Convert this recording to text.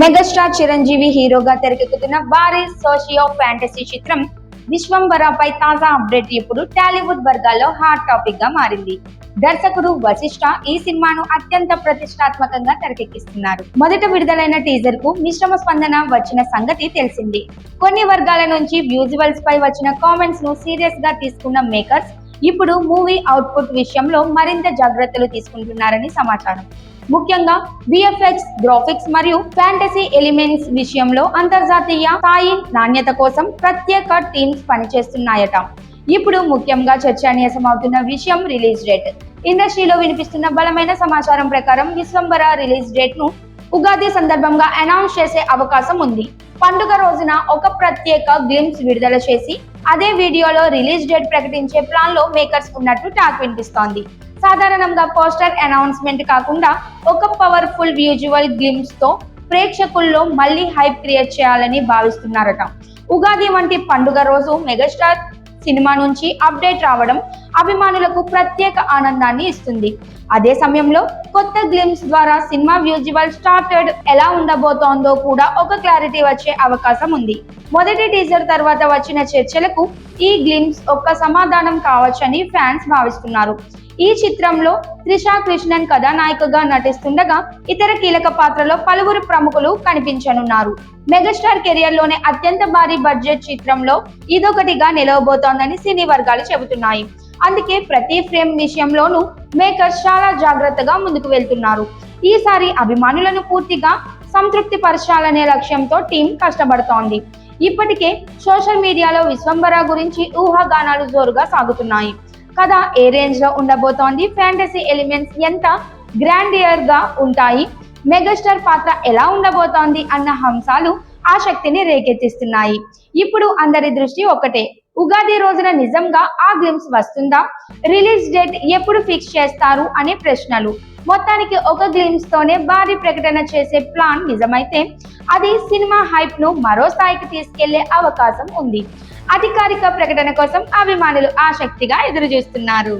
Megastar Chiranjeevi హీరోగా తెరకెక్కుతున్న భారీ సోషియో ఫ్యాంటసీ చిత్రం విశ్వంబరపై తాజా అప్డేట్ ఇప్పుడు టాలీవుడ్ వర్గాల్లో హాట్ టాపిక్ గా మారింది. దర్శకుడు వశిష్ఠ ఈ సినిమాను అత్యంత ప్రతిష్టాత్మకంగా తెరకెక్కిస్తున్నారు. మొదట విడుదలైన టీజర్ కు మిశ్రమ స్పందన వచ్చిన సంగతి తెలిసింది. కొన్ని వర్గాల నుంచి విజువల్స్ పై వచ్చిన కామెంట్స్ ను సీరియస్ గా తీసుకున్న మేకర్స్ ఇప్పుడు మూవీ అవుట్పుట్ విషయంలో మరింత జాగ్రత్తలు తీసుకుంటున్నారని సమాచారం. ముఖ్యంగా విఎఫ్ఎక్స్, గ్రాఫిక్స్ మరియు ఫ్యాంటసీ ఎలిమెంట్స్ విషయంలో అంతర్జాతీయ స్థాయి నాణ్యత కోసం ప్రత్యేక టీమ్స్ పనిచేస్తున్నాయట. ఇప్పుడు ముఖ్యంగా చర్చనీయాంశమవుతున్న విషయం రిలీజ్ డేట్. ఇండస్ట్రీలో వినిపిస్తున్న బలమైన సమాచారం ప్రకారం విశ్వంబర రిలీజ్ డేట్ ను ఉగాది సందర్భంగా అనౌన్స్ చేసే అవకాశం ఉంది. పండుగ రోజున ఒక ప్రత్యేక గ్లింప్స్ విడుదల చేసి అదే వీడియోలో రిలీజ్ డేట్ ప్రకటించే ప్లాన్ లో మేకర్స్ ఉన్నట్టు టాక్ వినిపిస్తోంది. సాధారణంగా పోస్టర్ అనౌన్స్మెంట్ కాకుండా ఒక పవర్ఫుల్ విజువల్ గ్లింప్స్ తో ప్రేక్షకుల్లో మళ్ళీ హైప్ క్రియేట్ చేయాలని భావిస్తున్నారట. ఉగాది వంటి పండుగ రోజు మెగాస్టార్ సినిమా నుంచి అప్డేట్ రావడం అభిమానులకు ప్రత్యేక ఆనందాన్ని ఇస్తుంది. అదే సమయంలో కొత్త గ్లింప్స్ ద్వారా సినిమా విజువల్ స్టార్టెడ్ ఎలా ఉండబోతోందో కూడా ఒక క్లారిటీ వచ్చే అవకాశం ఉంది. మొదటి టీజర్ తర్వాత వచ్చిన చర్చలకు ఈ గ్లింప్స్ ఒక సమాధానం కావచ్చని ఫ్యాన్స్ భావిస్తున్నారు. ఈ చిత్రంలో త్రిషా కృష్ణన్ కథానాయికగా నటిస్తుండగా ఇతర కీలక పాత్రలో పలువురు ప్రముఖులు కనిపించనున్నారు. మెగాస్టార్ కెరియర్ లోనే అత్యంత భారీ బడ్జెట్ చిత్రంలో ఇదొకటిగా నిలవబోతోందని సినీ వర్గాలు చెబుతున్నాయి. అందుకే ప్రతి ఫ్రేమ్ విషయంలోనూ మేకర్స్ చాలా జాగ్రత్తగా ముందుకు వెళ్తున్నారు. ఈసారి అభిమానులను పూర్తిగా సంతృప్తి పరచాలనే లక్ష్యంతో టీం కష్టపడుతోంది. ఇప్పటికే సోషల్ మీడియాలో విశ్వంబర గురించి ఊహాగానాలు జోరుగా సాగుతున్నాయి. కథ ఏ రేంజ్ లో ఉండబోతోంది, ఫ్యాంటసీ ఎలిమెంట్స్ ఎంత గ్రాండియర్ గా ఉంటాయి, మెగాస్టార్ పాత్ర ఎలా ఉండబోతోంది అన్న అంశాలు ఆసక్తిని రేకెత్తిస్తున్నాయి. ఇప్పుడు అందరి దృష్టి ఒకటే, ఉగాది రోజున నిజంగా ఆ గ్లింప్స్ వస్తుందా, రిలీజ్ డేట్ ఎప్పుడు ఫిక్స్ చేస్తారు అనే ప్రశ్నలు. మొత్తానికి ఒక గ్లింప్స్ తోనే భారీ ప్రకటన చేసే ప్లాన్ నిజమైతే అది సినిమా హైప్ ను మరో స్థాయికి తీసుకెళ్లే అవకాశం ఉంది. అధికారిక ప్రకటన కోసం అభిమానులు ఆసక్తిగా ఎదురు చూస్తున్నారు.